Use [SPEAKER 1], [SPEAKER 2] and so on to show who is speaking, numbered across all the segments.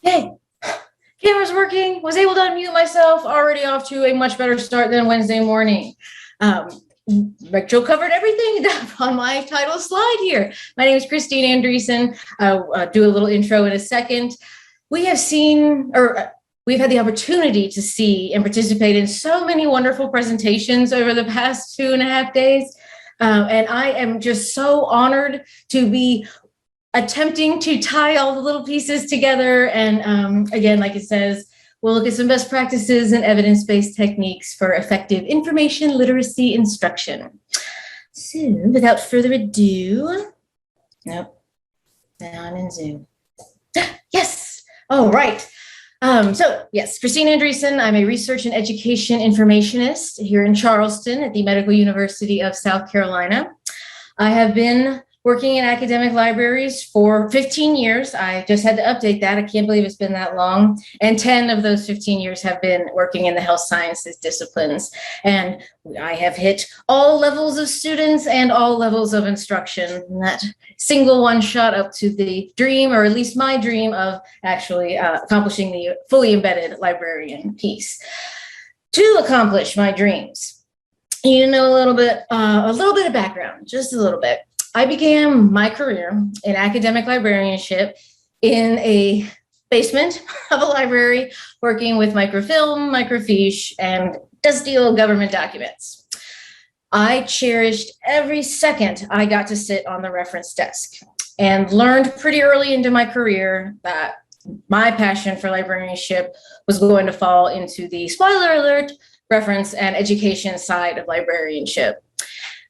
[SPEAKER 1] Hey, camera's working. Was able to unmute myself. Already off to a much better start than Wednesday morning. Um, Rachel covered everything on my title slide here. My name is Christine Andresen. I'll do a little intro in a second. We have seen, or we've had the opportunity to see and participate in so many wonderful presentations over the past 2.5 days. And I am just so honored to be attempting to tie all the little pieces together. And again, like it says, we'll look at some best practices and evidence-based techniques for effective information literacy instruction. So without further ado, nope, now I'm in Zoom. Yes, all right. So yes, Christine Andresen, I'm a research and education informationist here in Charleston at the Medical University of South Carolina. I have been working in academic libraries for 15 years. I just had to update that. I can't believe it's been that long. And 10 of those 15 years have been working in the health sciences disciplines. And I have hit all levels of students and all levels of instruction. And that single one shot up to the dream, or at least my dream, of actually accomplishing the fully embedded librarian piece. To accomplish my dreams, you know, a little bit of background, just a little bit. I began my career in academic librarianship in a basement of a library, working with microfilm, microfiche, and dusty old government documents. I cherished every second I got to sit on the reference desk, and learned pretty early into my career that my passion for librarianship was going to fall into the, spoiler alert, reference and education side of librarianship.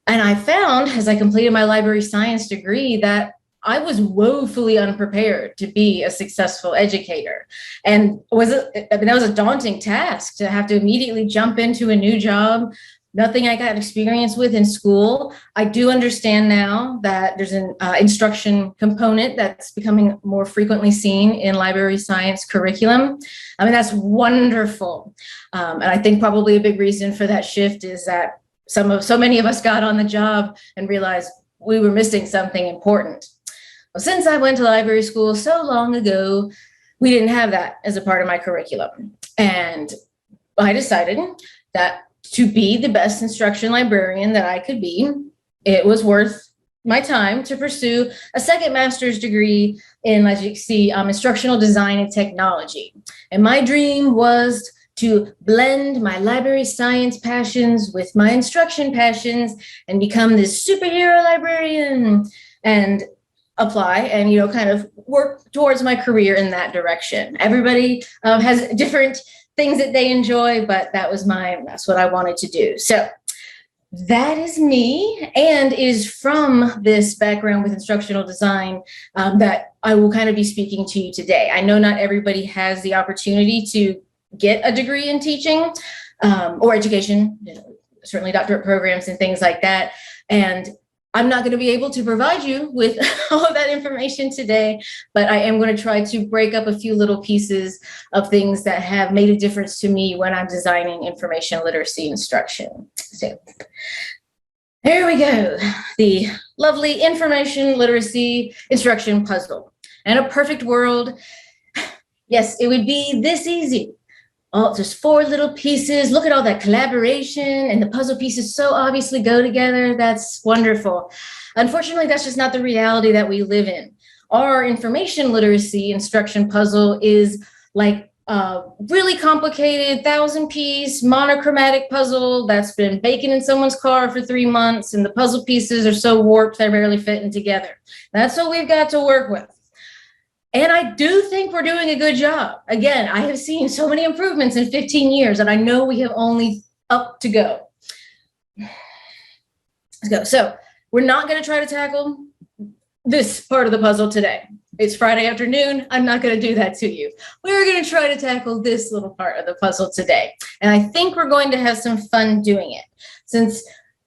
[SPEAKER 1] And I found, as I completed my library science degree, that I was woefully unprepared to be a successful educator. And that was a daunting task, to have to immediately jump into a new job, nothing I got experience with in school. I do understand now that there's an instruction component that's becoming more frequently seen in library science curriculum. I mean, that's wonderful. And I think probably a big reason for that shift is that so many of us got on the job and realized we were missing something important. Well, since I went to library school so long ago, we didn't have that as a part of my curriculum. And I decided that to be the best instruction librarian that I could be, it was worth my time to pursue a second master's degree in, as you can see, instructional design and technology. And my dream was to blend my library science passions with my instruction passions and become this superhero librarian and apply and, kind of work towards my career in that direction. Everybody has different things that they enjoy, but that's what I wanted to do. So that is me, and is from this background with instructional design that I will kind of be speaking to you today. I know not everybody has the opportunity to get a degree in teaching or education, certainly doctorate programs and things like that. And I'm not going to be able to provide you with all of that information today, but I am going to try to break up a few little pieces of things that have made a difference to me when I'm designing information literacy instruction. So there we go, the lovely information literacy instruction puzzle. In a perfect world, yes, it would be this easy. Oh, just 4 little pieces. Look at all that collaboration, and the puzzle pieces so obviously go together. That's wonderful. Unfortunately, that's just not the reality that we live in. Our information literacy instruction puzzle is like a really complicated 1,000-piece monochromatic puzzle that's been baking in someone's car for 3 months, and the puzzle pieces are so warped they're barely fitting together. That's what we've got to work with. And I do think we're doing a good job. Again, I have seen so many improvements in 15 years, and I know we have only up to go. Let's go. So we're not going to try to tackle this part of the puzzle today. It's Friday afternoon. I'm not going to do that to you. We're going to try to tackle this little part of the puzzle today. And I think we're going to have some fun doing it, since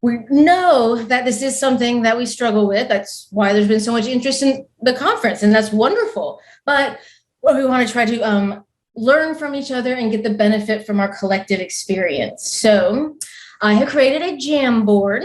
[SPEAKER 1] we know that this is something that we struggle with. That's why there's been so much interest in the conference, and that's wonderful. But we want to try to learn from each other and get the benefit from our collective experience. So I have created a Jamboard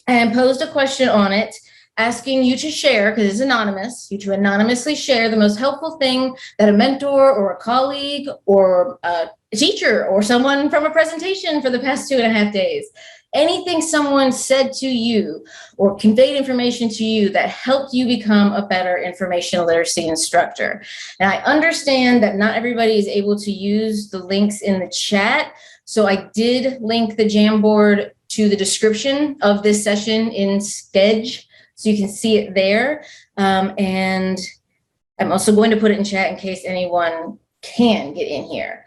[SPEAKER 1] and posed a question on it asking you to share, because it's anonymous, you to anonymously share the most helpful thing that a mentor or a colleague or a teacher or someone from a presentation for the past 2.5 days, anything someone said to you or conveyed information to you that helped you become a better information literacy instructor. And I understand that not everybody is able to use the links in the chat. So I did link the Jamboard to the description of this session in Schedule, so you can see it there. And I'm also going to put it in chat in case anyone can get in here.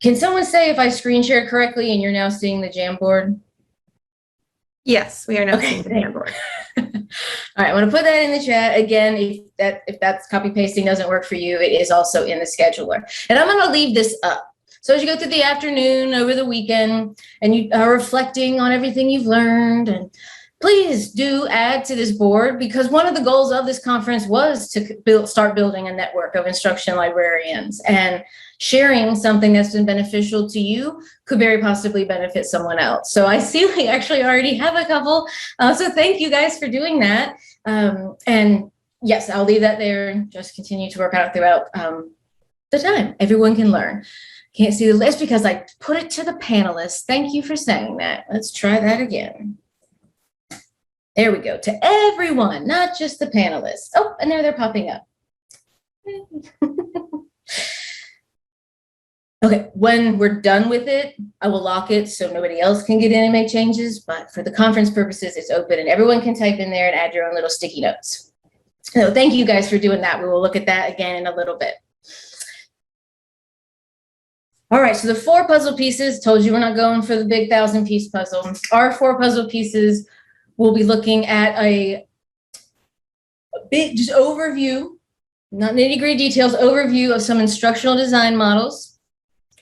[SPEAKER 1] Can someone say if I screen shared correctly and you're now seeing the Jamboard?
[SPEAKER 2] Yes, we are now seeing the Jamboard.
[SPEAKER 1] All right, I'm going to put that in the chat again. If that's copy pasting doesn't work for you, it is also in the scheduler. And I'm going to leave this up. So as you go through the afternoon over the weekend and you are reflecting on everything you've learned, and please do add to this board, because one of the goals of this conference was to start building a network of instruction librarians, and sharing something that's been beneficial to you could very possibly benefit someone else. So I see we actually already have a couple. So thank you guys for doing that. And yes, I'll leave that there and just continue to work out throughout the time. Everyone can learn. Can't see the list because I put it to the panelists. Thank you for saying that. Let's try that again. There we go. To everyone, not just the panelists. Oh, and there they're popping up. Okay, when we're done with it, I will lock it so nobody else can get in and make changes. But for the conference purposes, it's open and everyone can type in there and add your own little sticky notes. So thank you guys for doing that. We will look at that again in a little bit. All right, so the 4 puzzle pieces, told you we're not going for the big 1,000-piece puzzle. Our 4 puzzle pieces, we'll be looking at a big just overview, not nitty-gritty details, overview of some instructional design models.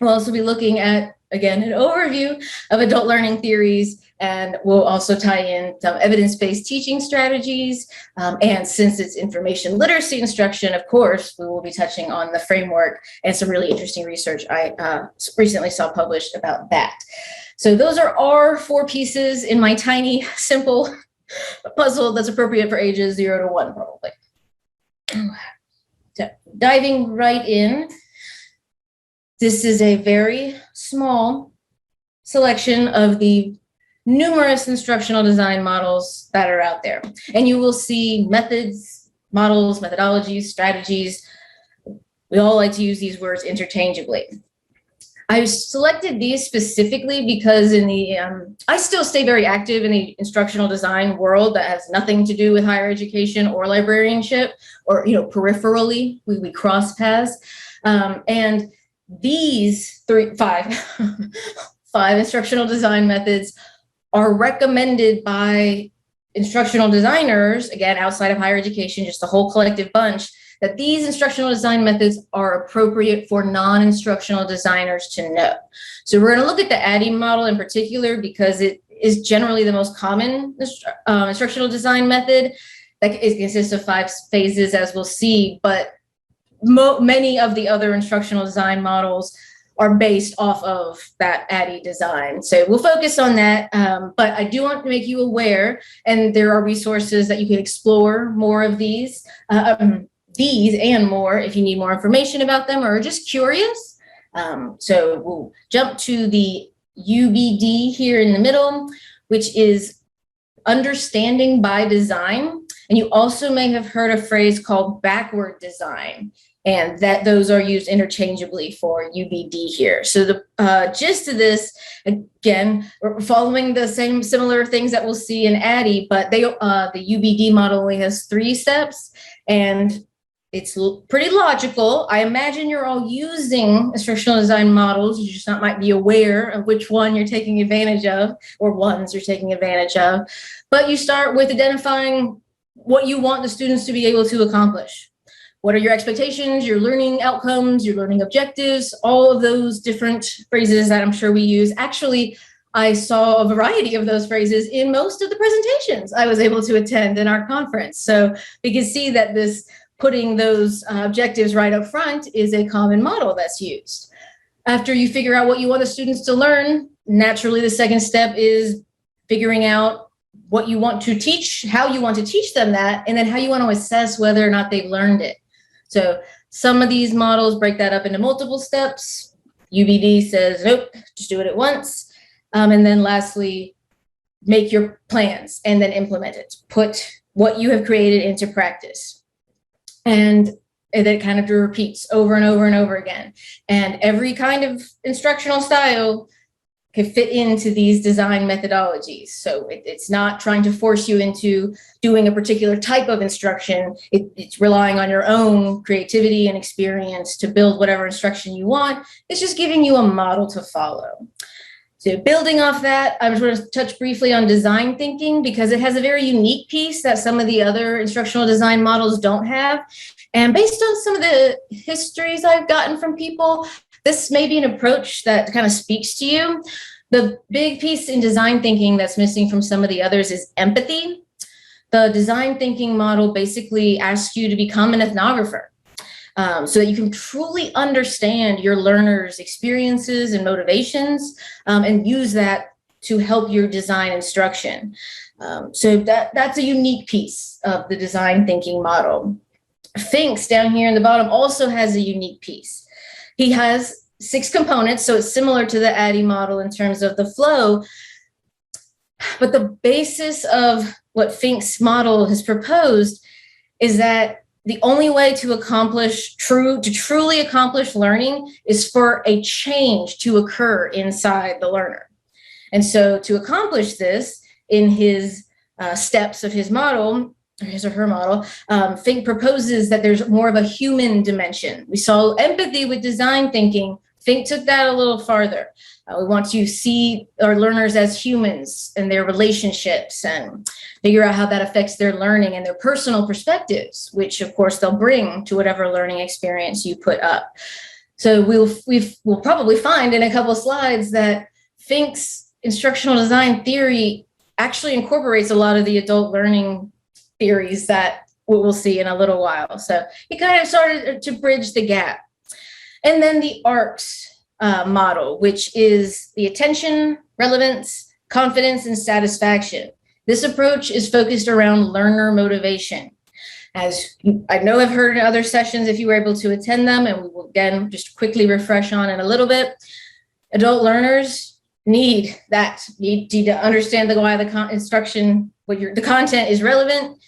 [SPEAKER 1] We'll also be looking at, again, an overview of adult learning theories, and we'll also tie in some evidence-based teaching strategies. And since it's information literacy instruction, of course, we will be touching on the framework and some really interesting research I recently saw published about that. So those are our 4 pieces in my tiny, simple puzzle that's appropriate for ages 0 to 1, probably. So diving right in. This is a very small selection of the numerous instructional design models that are out there. And you will see methods, models, methodologies, strategies. We all like to use these words interchangeably. I selected these specifically because in the I still stay very active in the instructional design world that has nothing to do with higher education or librarianship, or peripherally we cross paths. And these 5 instructional design methods are recommended by instructional designers, again, outside of higher education, just a whole collective bunch, that these instructional design methods are appropriate for non-instructional designers to know. So we're going to look at the ADDIE model in particular because it is generally the most common instructional design method. That consists of 5 phases, as we'll see, but many of the other instructional design models are based off of that ADDIE design. So we'll focus on that, but I do want to make you aware, and there are resources that you can explore more of these and more if you need more information about them or are just curious. So we'll jump to the UBD here in the middle, which is understanding by design. And you also may have heard a phrase called backward design, and that those are used interchangeably for UBD here. So the gist of this, again, we're following the same similar things that we'll see in ADDIE, but the UBD model only has 3 steps, and it's pretty logical. I imagine you're all using instructional design models. You just might be aware of which one you're taking advantage of, or ones you're taking advantage of. But you start with identifying what you want the students to be able to accomplish. What are your expectations, your learning outcomes, your learning objectives, all of those different phrases that I'm sure we use. Actually, I saw a variety of those phrases in most of the presentations I was able to attend in our conference. So we can see that this putting those objectives right up front is a common model that's used. After you figure out what you want the students to learn, naturally the second step is figuring out what you want to teach, how you want to teach them that, and then how you want to assess whether or not they've learned it. So some of these models break that up into multiple steps. UBD says, nope, just do it at once. And then lastly, make your plans and then implement it. Put what you have created into practice. And it kind of repeats over and over and over again. And every kind of instructional style can fit into these design methodologies. So it's not trying to force you into doing a particular type of instruction. It's relying on your own creativity and experience to build whatever instruction you want. It's just giving you a model to follow. So building off that, I'm just going to touch briefly on design thinking because it has a very unique piece that some of the other instructional design models don't have. And based on some of the histories I've gotten from people, this may be an approach that kind of speaks to you. The big piece in design thinking that's missing from some of the others is empathy. The design thinking model basically asks you to become an ethnographer so that you can truly understand your learners' experiences and motivations and use that to help your design instruction. So that's a unique piece of the design thinking model. Finks down here in the bottom also has a unique piece. He has 6 components, so it's similar to the ADDIE model in terms of the flow. But the basis of what Fink's model has proposed is that the only way to truly accomplish learning is for a change to occur inside the learner. And so to accomplish this in his steps of his model, or his or her model, Fink proposes that there's more of a human dimension. We saw empathy with design thinking. Fink took that a little farther. We want to see our learners as humans and their relationships and figure out how that affects their learning and their personal perspectives, which of course they'll bring to whatever learning experience you put up. So we'll probably find in a couple of slides that Fink's instructional design theory actually incorporates a lot of the adult learning theories that we'll see in a little while. So it kind of started to bridge the gap. And then the ARCS model, which is the attention, relevance, confidence, and satisfaction. This approach is focused around learner motivation. As I know I've heard in other sessions, if you were able to attend them, and we will again just quickly refresh on in a little bit, adult learners need to understand why the instruction, the content is relevant,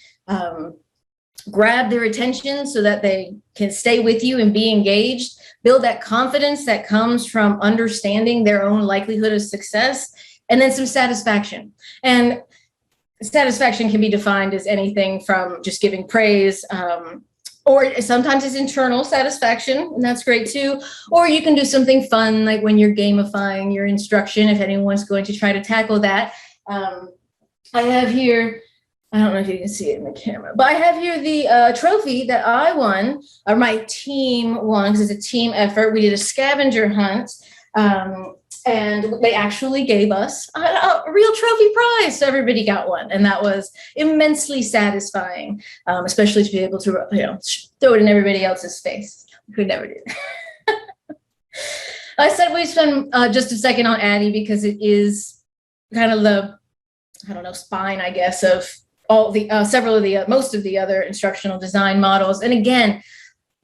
[SPEAKER 1] grab their attention so that they can stay with you and be engaged, build that confidence that comes from understanding their own likelihood of success, and then some satisfaction. And satisfaction can be defined as anything from just giving praise, or sometimes it's internal satisfaction, and that's great too. Or you can do something fun, like when you're gamifying your instruction, if anyone's going to try to tackle that. I have here, I don't know if you can see it in the camera, but I have here the trophy that I won, or my team won, because it's a team effort. We did a scavenger hunt, and they actually gave us a real trophy prize. So everybody got one, and that was immensely satisfying, especially to be able to, throw it in everybody else's face. We could never do that. I said we spend just a second on ADDIE because it is kind of the, spine, I guess, of all the most of the other instructional design models. And again,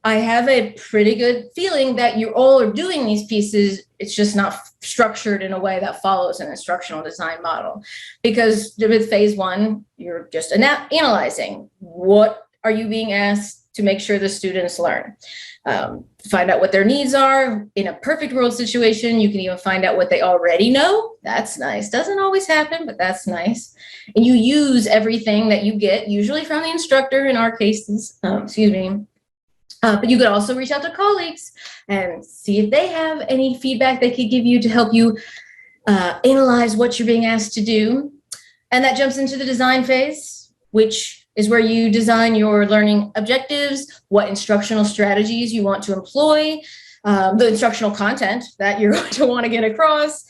[SPEAKER 1] I have a pretty good feeling that you all are doing these pieces. It's just not structured in a way that follows an instructional design model. Because with phase 1, you're just analyzing what are you being asked to make sure the students learn. Find out what their needs are. In a perfect world situation, you can even find out what they already know. That's nice. Doesn't always happen, but that's nice. And you use everything that you get, usually from the instructor in our cases, but you could also reach out to colleagues and see if they have any feedback they could give you to help you analyze what you're being asked to do. And that jumps into the design phase, which is where you design your learning objectives, what instructional strategies you want to employ, the instructional content that you're going to want to get across.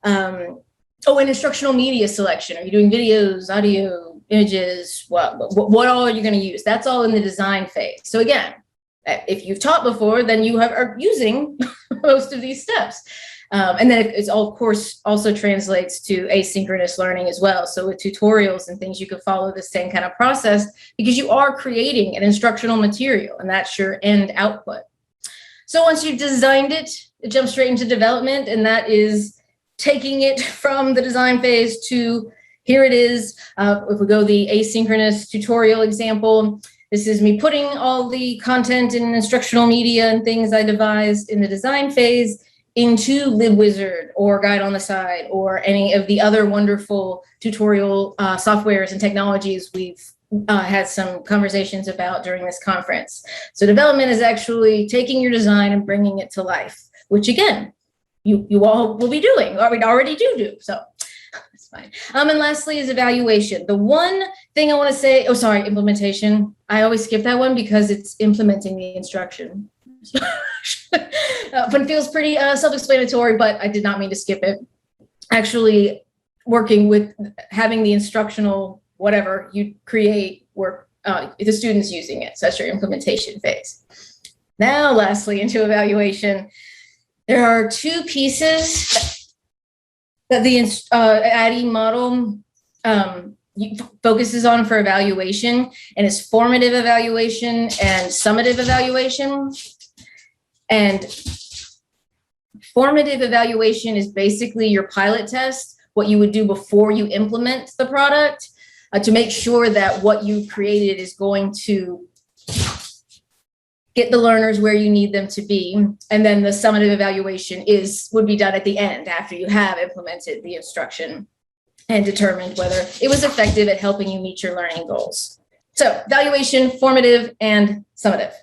[SPEAKER 1] And instructional media selection. Are you doing videos, audio, images? What all are you going to use? That's all in the design phase. So again, if you've taught before, then you are using most of these steps. And then it's all, of course, also translates to asynchronous learning as well. So with tutorials and things, you can follow the same kind of process because you are creating an instructional material and that's your end output. So once you've designed it, it jumps straight into development, and that is taking it from the design phase to here it is. If we go the asynchronous tutorial example, this is me putting all the content and instructional media and things I devised in the design phase into LibWizard or Guide on the Side or any of the other wonderful tutorial softwares and technologies we've had some conversations about during this conference. So development is actually taking your design and bringing it to life, which again, you all will be doing, or we already do. So that's fine. And lastly is evaluation. The one thing I want to say, implementation. I always skip that one because it's implementing the instruction. But it feels pretty self-explanatory, but I did not mean to skip it. Actually working with having the instructional whatever you create work, the students using it. So that's your implementation phase. Now, lastly, into evaluation, there are two pieces that the ADDIE model focuses on for evaluation, and it's formative evaluation and summative evaluation. And formative evaluation is basically your pilot test, what you would do before you implement the product, to make sure that what you created is going to get the learners where you need them to be. And then the summative evaluation would be done at the end after you have implemented the instruction and determined whether it was effective at helping you meet your learning goals. So evaluation, formative, and summative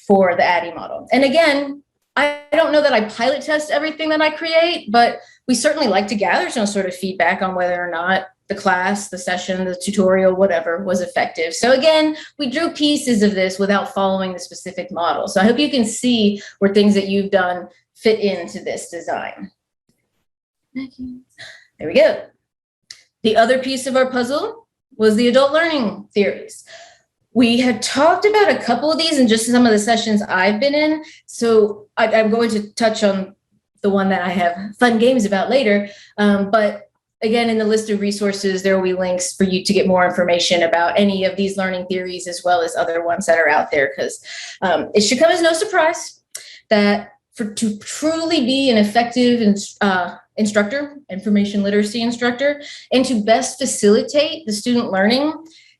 [SPEAKER 1] for the ADDIE model. And again, I don't know that I pilot test everything that I create, but we certainly like to gather some sort of feedback on whether or not the class, the session, the tutorial, whatever, was effective. So again, we drew pieces of this without following the specific model. So I hope you can see where things that you've done fit into this design. There we go. The other piece of our puzzle was the adult learning theories. We had talked about a couple of these in just some of the sessions I've been in. So I'm going to touch on the one that I have fun games about later. But again, in the list of resources, there will be links for you to get more information about any of these learning theories as well as other ones that are out there, because it should come as no surprise that to truly be an effective instructor, information literacy instructor, and to best facilitate the student learning,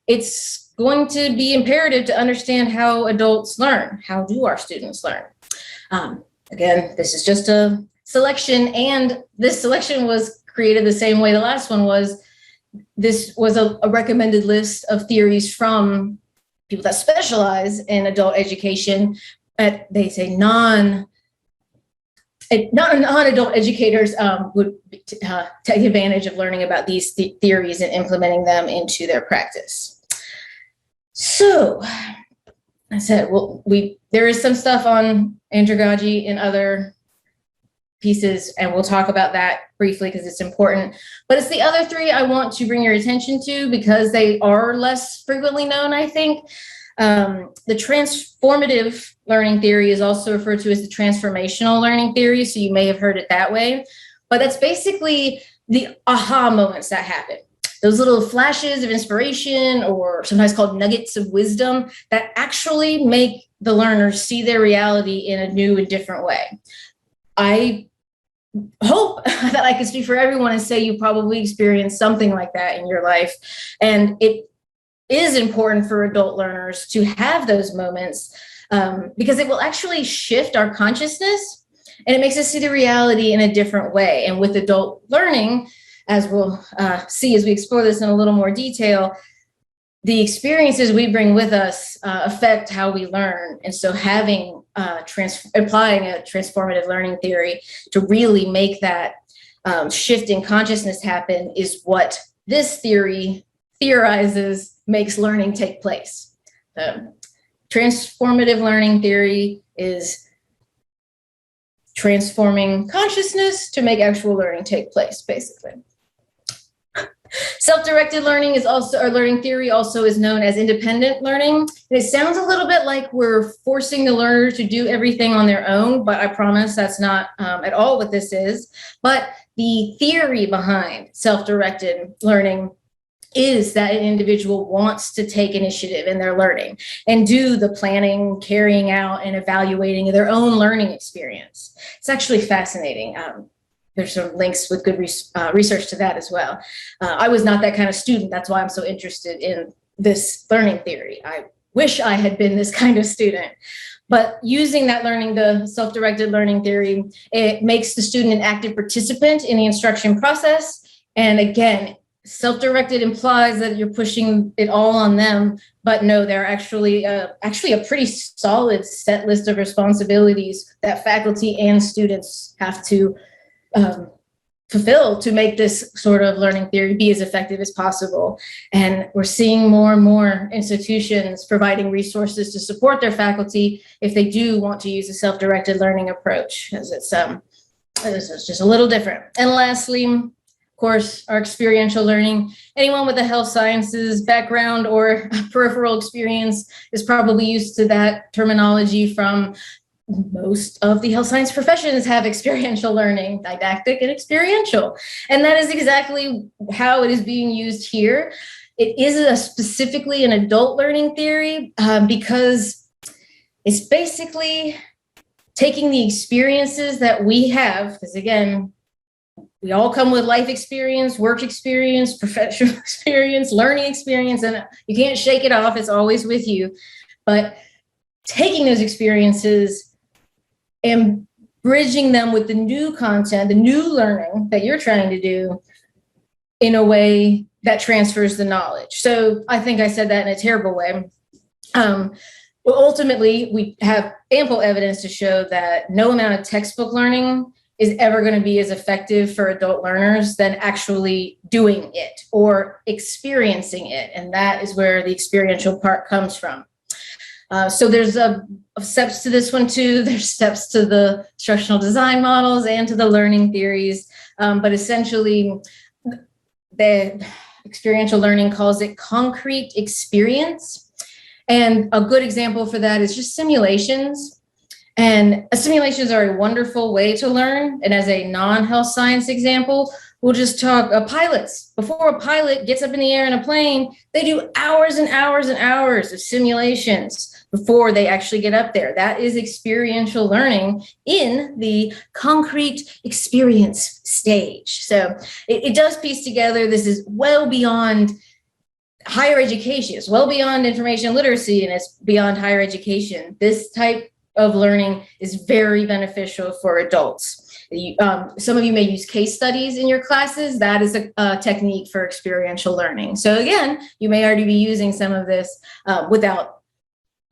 [SPEAKER 1] it's going to be imperative to understand how adults learn. How do our students learn? Again, this is just a selection, and this selection was created the same way the last one was. This was a recommended list of theories from people that specialize in adult education. They say non-adult educators would take advantage of learning about these theories and implementing them into their practice. So I said, well, there is some stuff on andragogy and other pieces, and we'll talk about that briefly because it's important. But it's the other three I want to bring your attention to because they are less frequently known, I think. The transformative learning theory is also referred to as the transformational learning theory, so you may have heard it that way. But that's basically the aha moments that happen. Those little flashes of inspiration, or sometimes called nuggets of wisdom, that actually make the learners see their reality in a new and different way. I hope that I can speak for everyone and say you probably experienced something like that in your life. And it is important for adult learners to have those moments because it will actually shift our consciousness and it makes us see the reality in a different way. And with adult learning, as we'll see as we explore this in a little more detail, the experiences we bring with us affect how we learn. And so having applying a transformative learning theory to really make that shift in consciousness happen is what this theory theorizes makes learning take place. Transformative learning theory is transforming consciousness to make actual learning take place, basically. Self-directed learning is also, or learning theory also is known as independent learning. And it sounds a little bit like we're forcing the learner to do everything on their own, but I promise that's not at all what this is. But the theory behind self-directed learning is that an individual wants to take initiative in their learning and do the planning, carrying out, and evaluating of their own learning experience. It's actually fascinating. There's some links with good research to that as well. I was not that kind of student. That's why I'm so interested in this learning theory. I wish I had been this kind of student. But using that learning, the self-directed learning theory, it makes the student an active participant in the instruction process. And again, self-directed implies that you're pushing it all on them, but no, they're actually a pretty solid set list of responsibilities that faculty and students have to fulfill to make this sort of learning theory be as effective as possible. And we're seeing more and more institutions providing resources to support their faculty if they do want to use a self-directed learning approach, as it's just a little different. And lastly, of course, our experiential learning. Anyone with a health sciences background or peripheral experience is probably used to that terminology. From most of the health science professions have experiential learning, didactic and experiential. And that is exactly how it is being used here. It is specifically an adult learning theory because it's basically taking the experiences that we have, because again, we all come with life experience, work experience, professional experience, learning experience, and you can't shake it off. It's always with you. But taking those experiences and bridging them with the new content, the new learning that you're trying to do in a way that transfers the knowledge. So I think I said that in a terrible way. Well, ultimately, we have ample evidence to show that no amount of textbook learning is ever going to be as effective for adult learners than actually doing it or experiencing it. And that is where the experiential part comes from. So there's steps to this one too. There's steps to the instructional design models and to the learning theories. But essentially, the experiential learning calls it concrete experience. And a good example for that is just simulations. And simulations are a wonderful way to learn. And as a non-health science example, we'll just talk pilots. Before a pilot gets up in the air in a plane, they do hours and hours and hours of simulations before they actually get up there. That is experiential learning in the concrete experience stage. So it does piece together. This is well beyond higher education. It's well beyond information literacy, and it's beyond higher education. This type of learning is very beneficial for adults. Some of you may use case studies in your classes. That is a technique for experiential learning. So again, you may already be using some of this without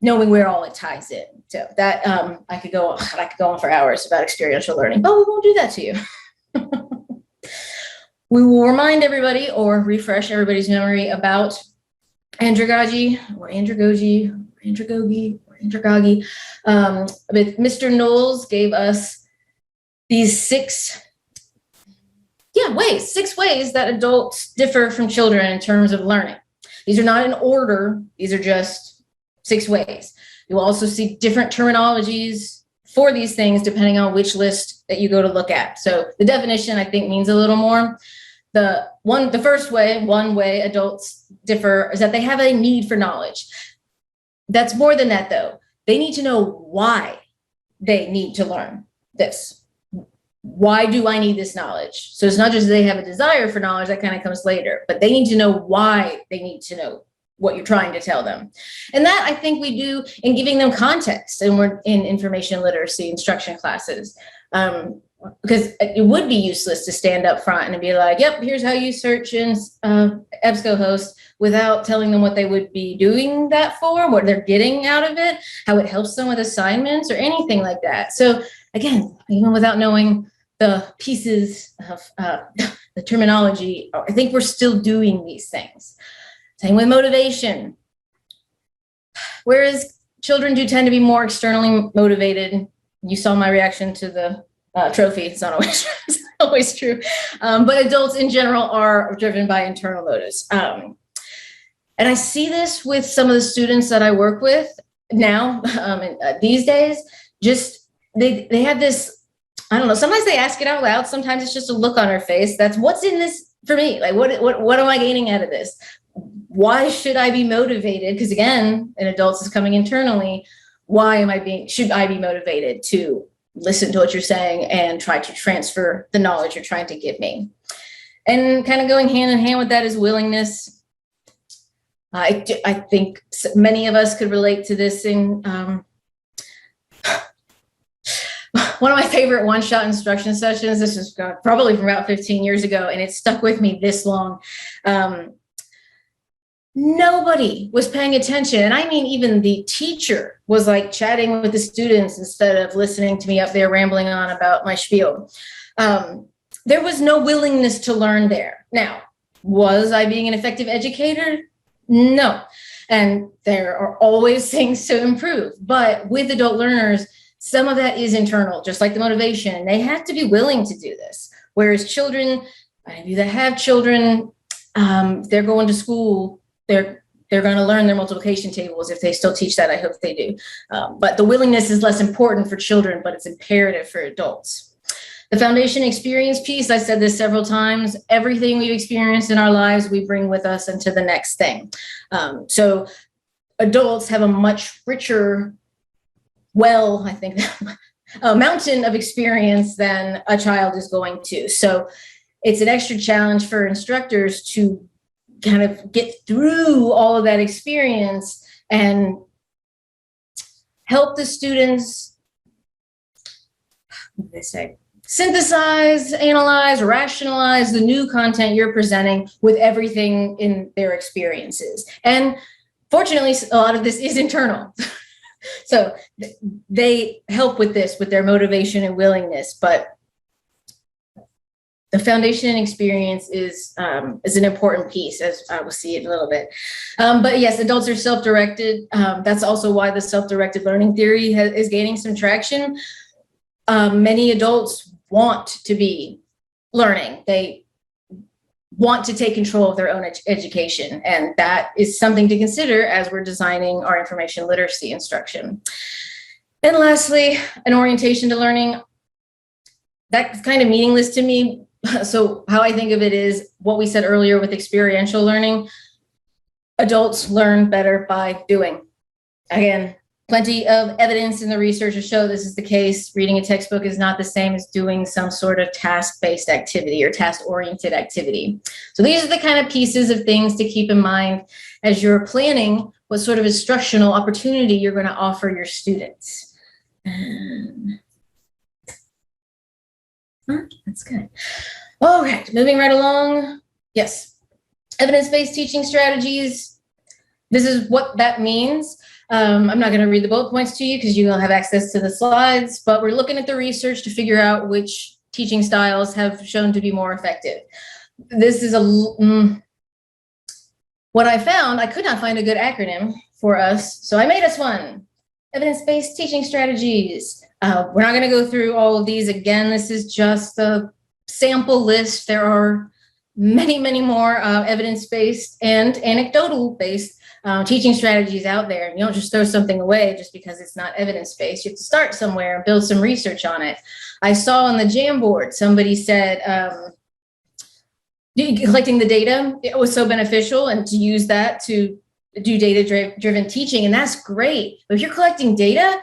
[SPEAKER 1] knowing where all it ties in. So that I could go on for hours about experiential learning, but we won't do that to you. We will remind everybody or refresh everybody's memory about andragogy or andragogy or andragogy or andragogy. But Mr. Knowles gave us these six ways that adults differ from children in terms of learning. These are not in order. These are just 6 ways. You will also see different terminologies for these things depending on which list that you go to look at. So the definition, I think, means a little more. The first way, one way adults differ is that they have a need for knowledge. That's more than that, though. They need to know why they need to learn this. Why do I need this knowledge? So it's not just they have a desire for knowledge, that kind of comes later, but they need to know why they need to know what you're trying to tell them. And that I think we do in giving them context, and we're in information literacy instruction classes. Because it would be useless to stand up front and be like, yep, here's how you search in EBSCOhost without telling them what they would be doing that for, what they're getting out of it, how it helps them with assignments or anything like that. So again, even without knowing the pieces of the terminology, I think we're still doing these things. Same with motivation. Whereas children do tend to be more externally motivated. You saw my reaction to the trophy. It's not always, it's not always true. But adults in general are driven by internal motives. And I see this with some of the students that I work with now, these days. Just they have this, I don't know, sometimes they ask it out loud, sometimes it's just a look on their face. That's what's in this for me. Like, what am I gaining out of this? Why should I be motivated? Because again, in adults is coming internally. Should I be motivated to listen to what you're saying and try to transfer the knowledge you're trying to give me? And kind of going hand in hand with that is willingness. I think many of us could relate to this in one of my favorite one-shot instruction sessions. This is probably from about 15 years ago, and it stuck with me this long. Nobody was paying attention. And I mean, even the teacher was like chatting with the students instead of listening to me up there rambling on about my spiel. There was no willingness to learn there. Now, was I being an effective educator? No. And there are always things to improve. But with adult learners, some of that is internal, just like the motivation. They have to be willing to do this. Whereas children, any of you that have children, they're going to school, they're going to learn their multiplication tables. If they still teach that, I hope they do. But the willingness is less important for children, but it's imperative for adults. The foundation experience piece, I said this several times, everything we've experienced in our lives, we bring with us into the next thing. So adults have a much richer, I think, a mountain of experience than a child is going to. So it's an extra challenge for instructors to kind of get through all of that experience and help the students, what do they say, synthesize, analyze, rationalize the new content you're presenting with everything in their experiences. And fortunately, a lot of this is internal. So they help with this, with their motivation and willingness, but the foundation and experience is an important piece, as I will see in a little bit. But yes, adults are self-directed. That's also why the self-directed learning theory is gaining some traction. Many adults want to be learning. They want to take control of their own education. And that is something to consider as we're designing our information literacy instruction. And lastly, an orientation to learning. That's kind of meaningless to me. So how I think of it is what we said earlier with experiential learning. Adults learn better by doing. Again, plenty of evidence in the research to show this is the case. Reading a textbook is not the same as doing some sort of task-based activity or task-oriented activity. So these are the kind of pieces of things to keep in mind as you're planning what sort of instructional opportunity you're going to offer your students. That's good. All right, moving right along. Yes, evidence-based teaching strategies. This is what that means. I'm not going to read the bullet points to you because you will have access to the slides, but we're looking at the research to figure out which teaching styles have shown to be more effective. This is what I found. I could not find a good acronym for us, so I made us one. Evidence-based teaching strategies. We're not going to go through all of these again. This is just a sample list. There are many, many more evidence-based and anecdotal-based teaching strategies out there. You don't just throw something away just because it's not evidence-based. You have to start somewhere and build some research on it. I saw on the Jamboard, somebody said, collecting the data, it was so beneficial, and to use that to do data-driven teaching, and that's great. But if you're collecting data,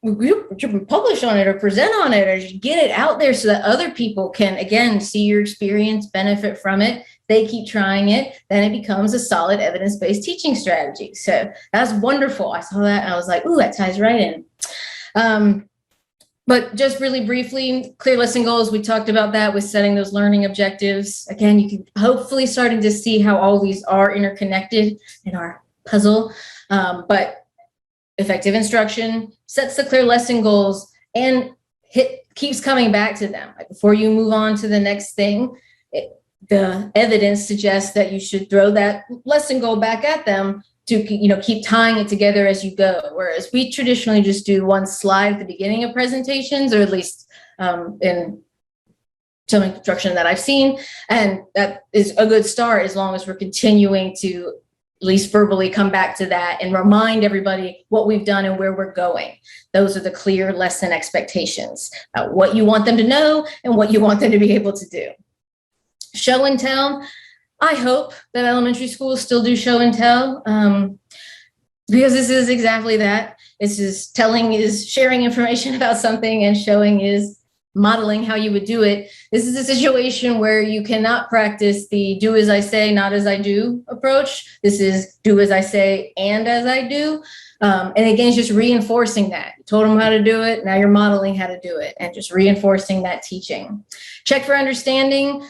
[SPEAKER 1] you publish on it or present on it or get it out there so that other people can, again, see your experience, benefit from it. They keep trying it, then it becomes a solid evidence-based teaching strategy. So that's wonderful. I saw that and I was like, ooh, that ties right in. But just really briefly, clear lesson goals. We talked about that with setting those learning objectives. Again, you can hopefully starting to see how all these are interconnected in our puzzle. But effective instruction sets the clear lesson goals and keeps coming back to them. Like before you move on to the next thing, the evidence suggests that you should throw that lesson goal back at them to keep tying it together as you go. Whereas we traditionally just do one slide at the beginning of presentations, or at least in some instruction that I've seen. And that is a good start as long as we're continuing to at least verbally come back to that and remind everybody what we've done and where we're going. Those are the clear lesson expectations, what you want them to know and what you want them to be able to do. Show and tell. I hope that elementary schools still do show and tell, because this is exactly that. This is telling is sharing information about something, and showing is modeling how you would do it. This is a situation where you cannot practice the do as I say, not as I do approach. This is do as I say and as I do. And again, it's just reinforcing that. You told them how to do it. Now you're modeling how to do it and just reinforcing that teaching. Check for understanding.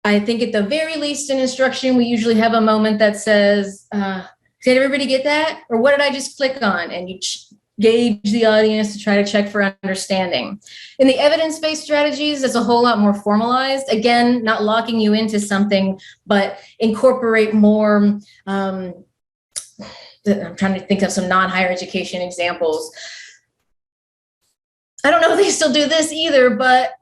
[SPEAKER 1] I think at the very least in instruction, we usually have a moment that says, did everybody get that? Or what did I just click on? And you gauge the audience to try to check for understanding. In the evidence-based strategies, it's a whole lot more formalized. Again, not locking you into something, but incorporate more, I'm trying to think of some non-higher education examples. I don't know if they still do this either, but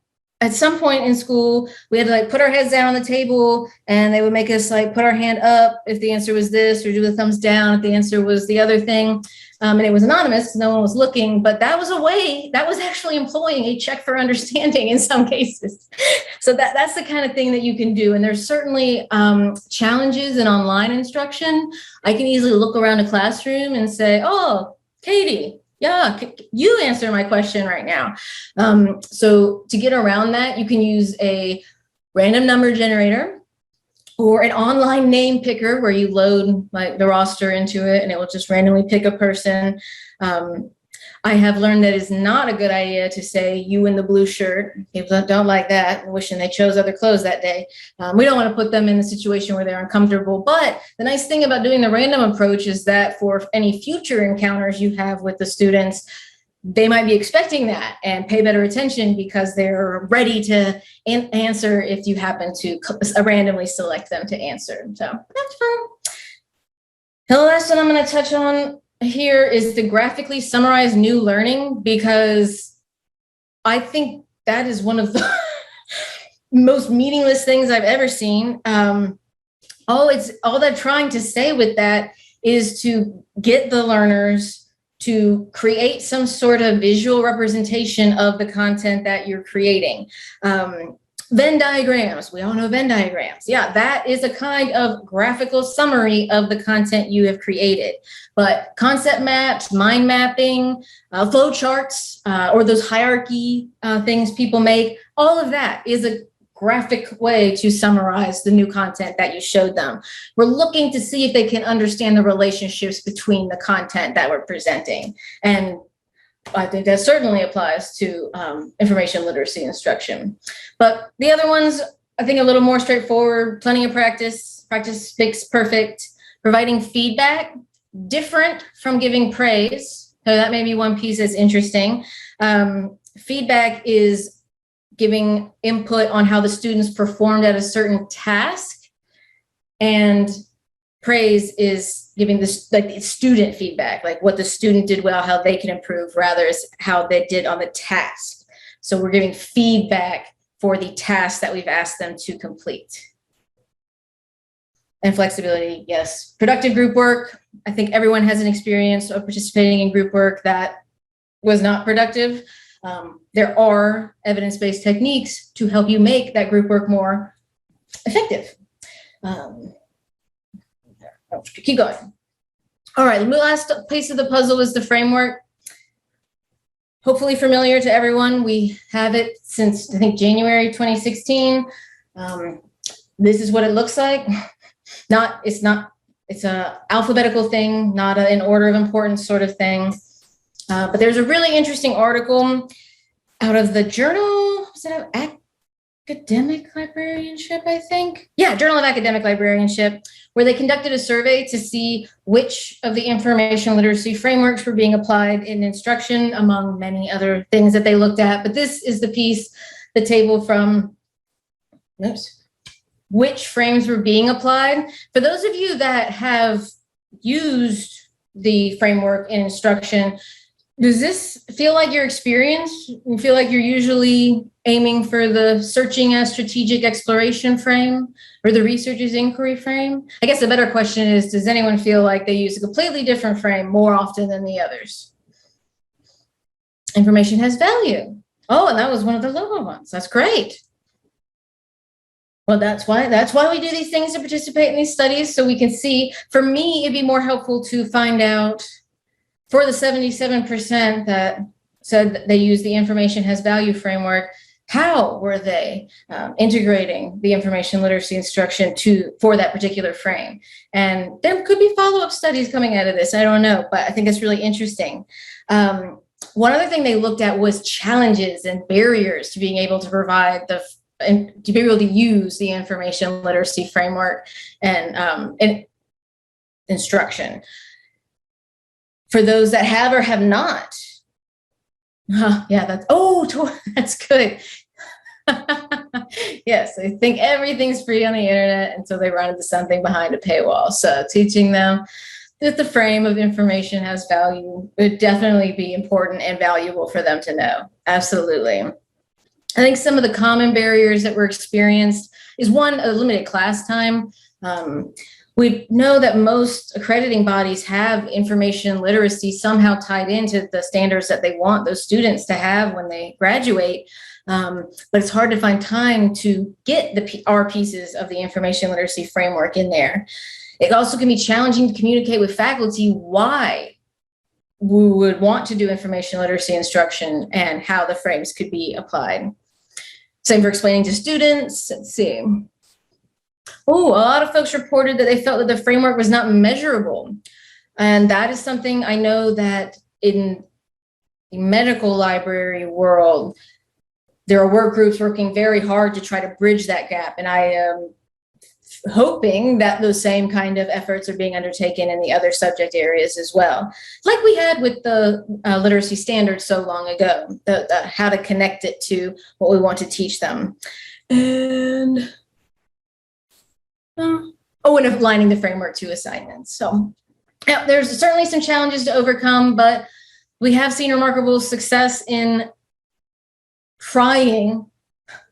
[SPEAKER 1] at some point in school, we had to like put our heads down on the table, and they would make us like put our hand up if the answer was this, or do the thumbs down if the answer was the other thing. And it was anonymous because no one was looking, but that was a way that was actually employing a check for understanding in some cases. So that's the kind of thing that you can do. And there's certainly challenges in online instruction. I can easily look around a classroom and say, oh, Katie, yeah, you answer my question right now. So to get around that, you can use a random number generator or an online name picker where you load like the roster into it and it will just randomly pick a person. I have learned that it's not a good idea to say you in the blue shirt. People don't like that, wishing they chose other clothes that day. We don't want to put them in a situation where they're uncomfortable. But the nice thing about doing the random approach is that for any future encounters you have with the students, they might be expecting that and pay better attention because they're ready to answer if you happen to randomly select them to answer. So that's fun. The last one I'm going to touch on here is the graphically summarized new learning, because I think that is one of the most meaningless things I've ever seen. All they're trying to say with that is to get the learners to create some sort of visual representation of the content that you're creating. Venn diagrams, we all know Venn diagrams. Yeah, that is a kind of graphical summary of the content you have created. But concept maps, mind mapping, flow charts, or those hierarchy things people make, all of that is a graphic way to summarize the new content that you showed them. We're looking to see if they can understand the relationships between the content that we're presenting. And I think that certainly applies to information literacy instruction. But the other ones, I think a little more straightforward, plenty of practice. Practice makes perfect. Providing feedback, different from giving praise. So that may be one piece that's interesting. Feedback is giving input on how the students performed at a certain task, and praise is giving this like student feedback, like what the student did well, how they can improve, rather is how they did on the task. So we're giving feedback for the task that we've asked them to complete. And flexibility, yes. Productive group work. I think everyone has an experience of participating in group work that was not productive. There are evidence-based techniques to help you make that group work more effective. Keep going. All right, the last piece of the puzzle is the framework. Hopefully familiar to everyone. We have it since, I think, January 2016. This is what it looks like. It's an alphabetical thing, not an order of importance sort of thing. But there's a really interesting article out of the Journal, was it of Academic Librarianship, I think? Yeah, Journal of Academic Librarianship, where they conducted a survey to see which of the information literacy frameworks were being applied in instruction, among many other things that they looked at. But this is the piece, the table from, which frames were being applied. For those of you that have used the framework in instruction, Does this feel like your experience? You feel like you're usually aiming for the searching as strategic exploration frame or the researcher's inquiry frame? I guess the better question is, does anyone feel like they use a completely different frame more often than the others? Information has value. Oh, and that was one of the lower ones. That's great. Well, that's why we do these things, to participate in these studies, so we can see. For me, it'd be more helpful to find out, for the 77% that said that they use the information has value framework, how were they integrating the information literacy instruction for that particular frame? And there could be follow-up studies coming out of this. I don't know, but I think it's really interesting. One other thing they looked at was challenges and barriers to being able to provide and to be able to use the information literacy framework and instruction. For those that have or have not. Yeah, that's good. Yes, I think everything's free on the internet until they run into something behind a paywall. So teaching them that the frame of information has value would definitely be important and valuable for them to know. Absolutely. I think some of the common barriers that were experienced is one, a limited class time. We know that most accrediting bodies have information literacy somehow tied into the standards that they want those students to have when they graduate. But it's hard to find time to get our pieces of the information literacy framework in there. It also can be challenging to communicate with faculty why we would want to do information literacy instruction and how the frames could be applied. Same for explaining to students. Let's see. Oh, a lot of folks reported that they felt that the framework was not measurable. And that is something I know that in the medical library world, there are work groups working very hard to try to bridge that gap. And I am hoping that those same kind of efforts are being undertaken in the other subject areas as well. Like we had with the literacy standards so long ago, how to connect it to what we want to teach them. And and aligning the framework to assignments. So yeah, there's certainly some challenges to overcome, but we have seen remarkable success in trying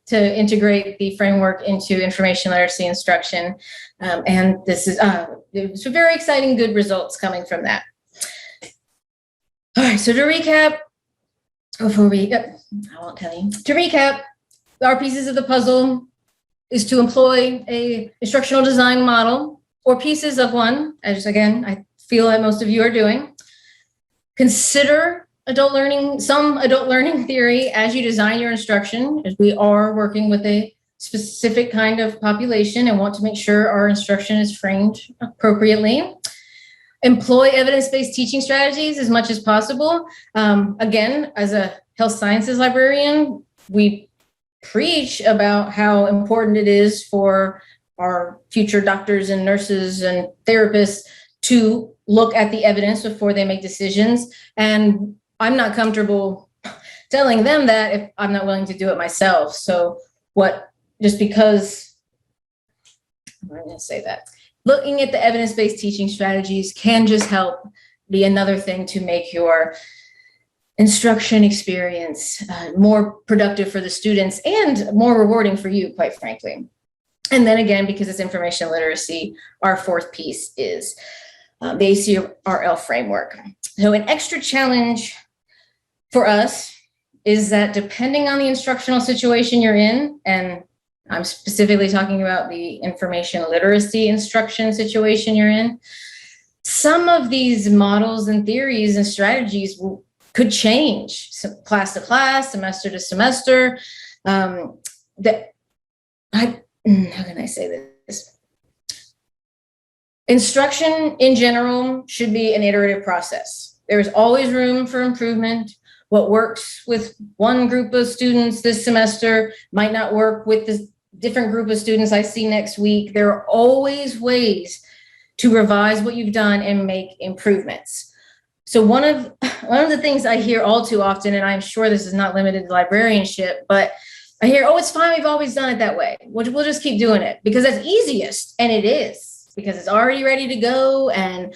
[SPEAKER 1] to integrate the framework into information literacy instruction. And this is some very exciting, good results coming from that. All right, so to recap, I won't tell you. To recap, our pieces of the puzzle is to employ a instructional design model or pieces of one, as again, I feel like most of you are doing. Consider some adult learning theory as you design your instruction, as we are working with a specific kind of population and want to make sure our instruction is framed appropriately. Employ evidence-based teaching strategies as much as possible. Again, as a health sciences librarian, we preach about how important it is for our future doctors and nurses and therapists to look at the evidence before they make decisions. And I'm not comfortable telling them that if I'm not willing to do it myself. So just because, I'm going to say that, looking at the evidence-based teaching strategies can just help be another thing to make your instruction experience more productive for the students and more rewarding for you, quite frankly. And then again, because it's information literacy, our fourth piece is the ACRL framework. So an extra challenge for us is that depending on the instructional situation you're in, and I'm specifically talking about the information literacy instruction situation you're in, some of these models and theories and strategies could change class to class, semester to semester. How can I say this? Instruction in general should be an iterative process. There's always room for improvement. What works with one group of students this semester might not work with the different group of students I see next week. There are always ways to revise what you've done and make improvements. So one of the things I hear all too often, and I'm sure this is not limited to librarianship, but I hear, oh, it's fine, we've always done it that way. We'll just keep doing it because that's easiest, and it is, because it's already ready to go, and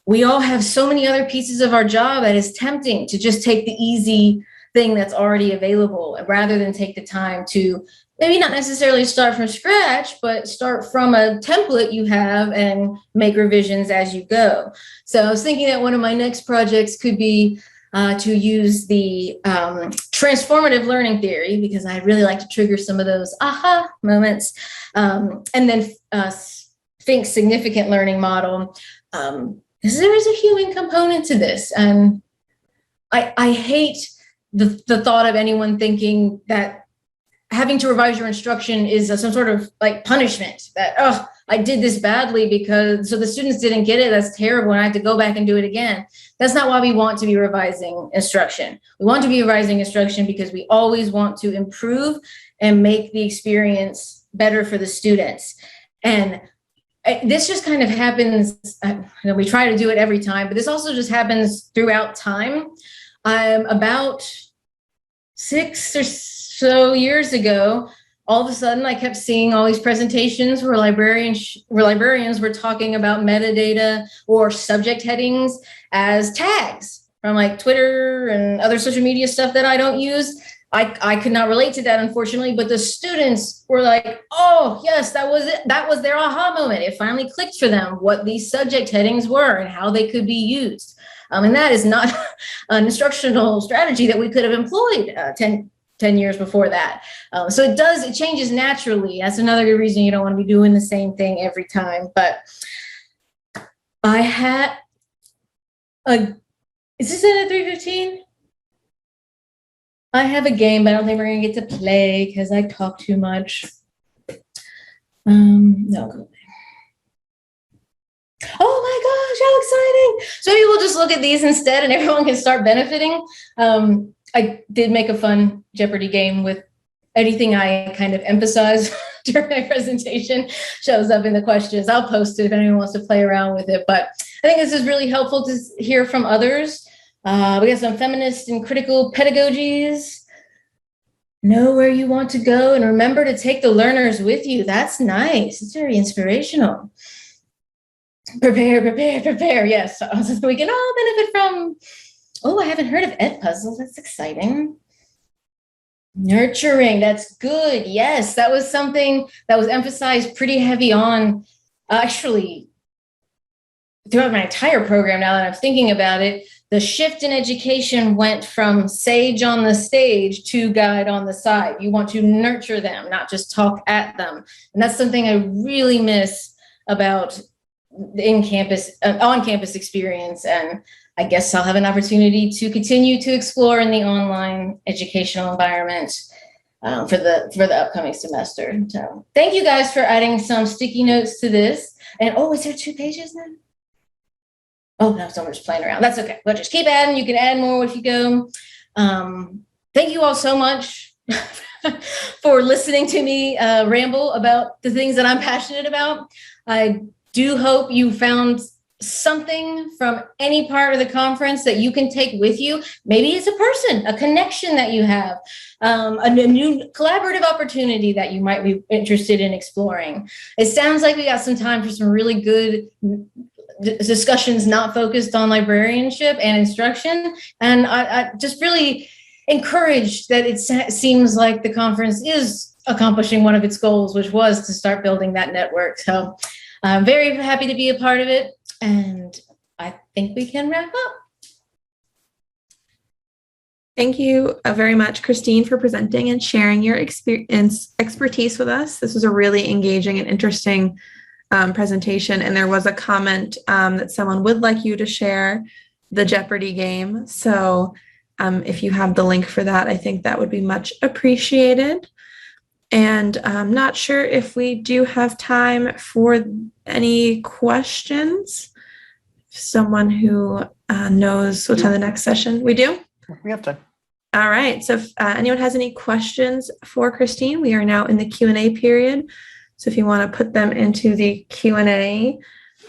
[SPEAKER 1] we all have so many other pieces of our job that is tempting to just take the easy thing that's already available rather than take the time to maybe not necessarily start from scratch, but start from a template you have and make revisions as you go. So I was thinking that one of my next projects could be to use the transformative learning theory, because I really like to trigger some of those aha moments, and then think significant learning model. Because there is a human component to this. And I hate the thought of anyone thinking that having to revise your instruction is some sort of like punishment, that, oh, I did this badly because, so the students didn't get it. That's terrible. And I have to go back and do it again. That's not why we want to be revising instruction. We want to be revising instruction because we always want to improve and make the experience better for the students. And this just kind of happens, we try to do it every time, but this also just happens throughout time. About 6 or so years ago, all of a sudden I kept seeing all these presentations where librarians were talking about metadata or subject headings as tags from like Twitter and other social media stuff that I don't use. I could not relate to that, unfortunately, but the students were like, oh, yes, that was it. That was their aha moment. It finally clicked for them what these subject headings were and how they could be used. And that is not an instructional strategy that we could have employed 10 years before that. So it changes naturally. That's another good reason you don't want to be doing the same thing every time. But I had is this in at 3:15? I have a game, but I don't think we're going to get to play because I talk too much. No, go away. Oh my gosh, how exciting. So maybe we'll just look at these instead and everyone can start benefiting. I did make a fun Jeopardy game with anything I kind of emphasize during my presentation shows up in the questions. I'll post it if anyone wants to play around with it. But I think this is really helpful to hear from others. We got some feminist and critical pedagogies. Know where you want to go and remember to take the learners with you. That's nice. It's very inspirational. Prepare. Yes, so we can all benefit from. Oh, I haven't heard of Edpuzzle. That's exciting. Nurturing. That's good. Yes, that was something that was emphasized pretty heavy on, actually, throughout my entire program. Now that I'm thinking about it, the shift in education went from sage on the stage to guide on the side. You want to nurture them, not just talk at them. And that's something I really miss about the on-campus experience. And I guess I'll have an opportunity to continue to explore in the online educational environment for the upcoming semester. So thank you guys for adding some sticky notes to this. And oh, is there 2 pages now? Oh, no, someone's playing around. That's okay. We'll just keep adding. You can add more if you go. Thank you all so much for listening to me ramble about the things that I'm passionate about. I do hope you found something from any part of the conference that you can take with you. Maybe it's a person, a connection that you have, a new collaborative opportunity that you might be interested in exploring. It sounds like we got some time for some really good discussions not focused on librarianship and instruction. And I just really encouraged that it seems like the conference is accomplishing one of its goals, which was to start building that network. So I'm very happy to be a part of it. And I think we can wrap up.
[SPEAKER 2] Thank you very much, Christine, for presenting and sharing your expertise with us. This was a really engaging and interesting presentation, and there was a comment that someone would like you to share the Jeopardy game. So if you have the link for that, I think that would be much appreciated. And I'm not sure if we do have time for any questions. Someone who knows what time the next session we do?
[SPEAKER 3] We have time.
[SPEAKER 2] All right. So if anyone has any questions for Christine, we are now in the Q&A period. So if you want to put them into the Q&A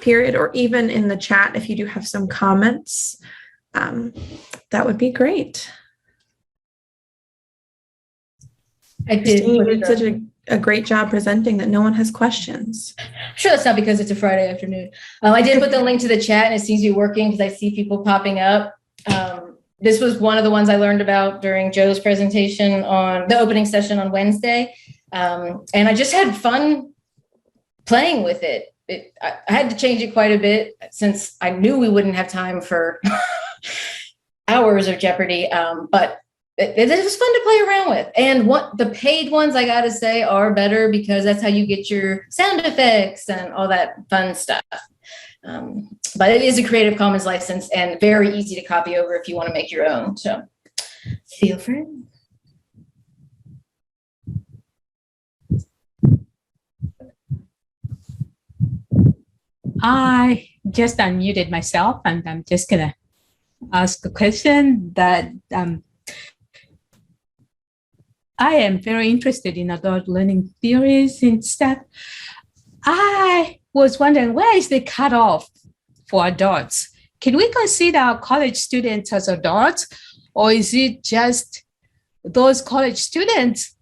[SPEAKER 2] period, or even in the chat, if you do have some comments, that would be great.
[SPEAKER 1] I did.
[SPEAKER 2] Christine, you did such a a great job presenting that no one has questions.
[SPEAKER 1] I'm sure that's not because it's a Friday afternoon. I did put the link to the chat and it seems to be working because I see people popping up. This was one of the ones I learned about during Joe's presentation on the opening session on Wednesday. And I just had fun playing with it. I had to change it quite a bit since I knew we wouldn't have time for hours of Jeopardy. But it was fun to play around with. And what the paid ones, I got to say, are better because that's how you get your sound effects and all that fun stuff. But it is a Creative Commons license and very easy to copy over if you want to make your own. So feel free.
[SPEAKER 3] I just unmuted myself and I'm just going to ask a question that I am very interested in adult learning theories and stuff. I was wondering, where is the cutoff for adults? Can we consider college students as adults, or is it just those college students,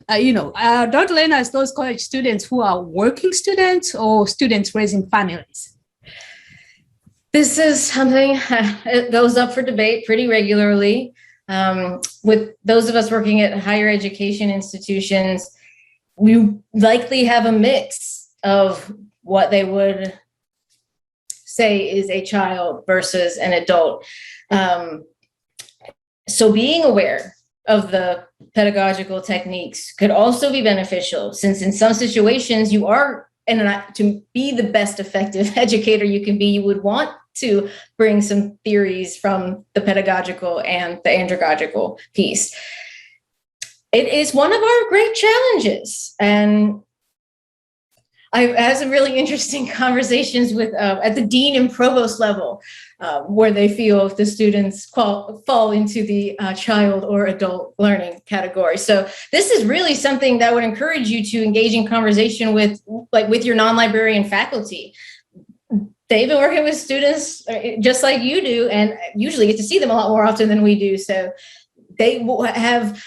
[SPEAKER 3] adult learners, those college students who are working students or students raising families?
[SPEAKER 1] This is something it goes up for debate pretty regularly. With those of us working at higher education institutions, we likely have a mix of what they would say is a child versus an adult. So being aware of the pedagogical techniques could also be beneficial, since in some situations you are, and to be the best effective educator you can be, you would want to bring some theories from the pedagogical and the andragogical piece. It is one of our great challenges. And I've had some really interesting conversations with at the dean and provost level, where they feel if the students fall into the child or adult learning category. So this is really something that would encourage you to engage in conversation with your non-librarian faculty. They've been working with students just like you do, and usually get to see them a lot more often than we do. So they will have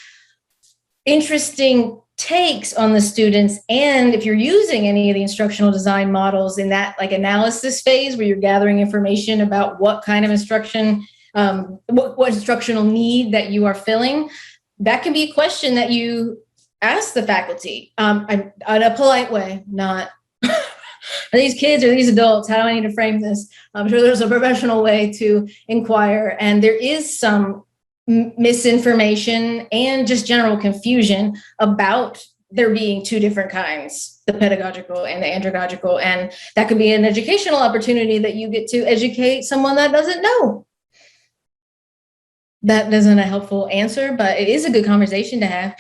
[SPEAKER 1] interesting takes on the students. And if you're using any of the instructional design models in that analysis phase where you're gathering information about what kind of instruction, what instructional need that you are filling, that can be a question that you ask the faculty in a polite way, not are these kids or these adults? How do I need to frame this? I'm sure there's a professional way to inquire. And there is some misinformation and just general confusion about there being two different kinds, the pedagogical and the andragogical. And that could be an educational opportunity that you get to educate someone that doesn't know. That isn't a helpful answer, but it is a good conversation to have.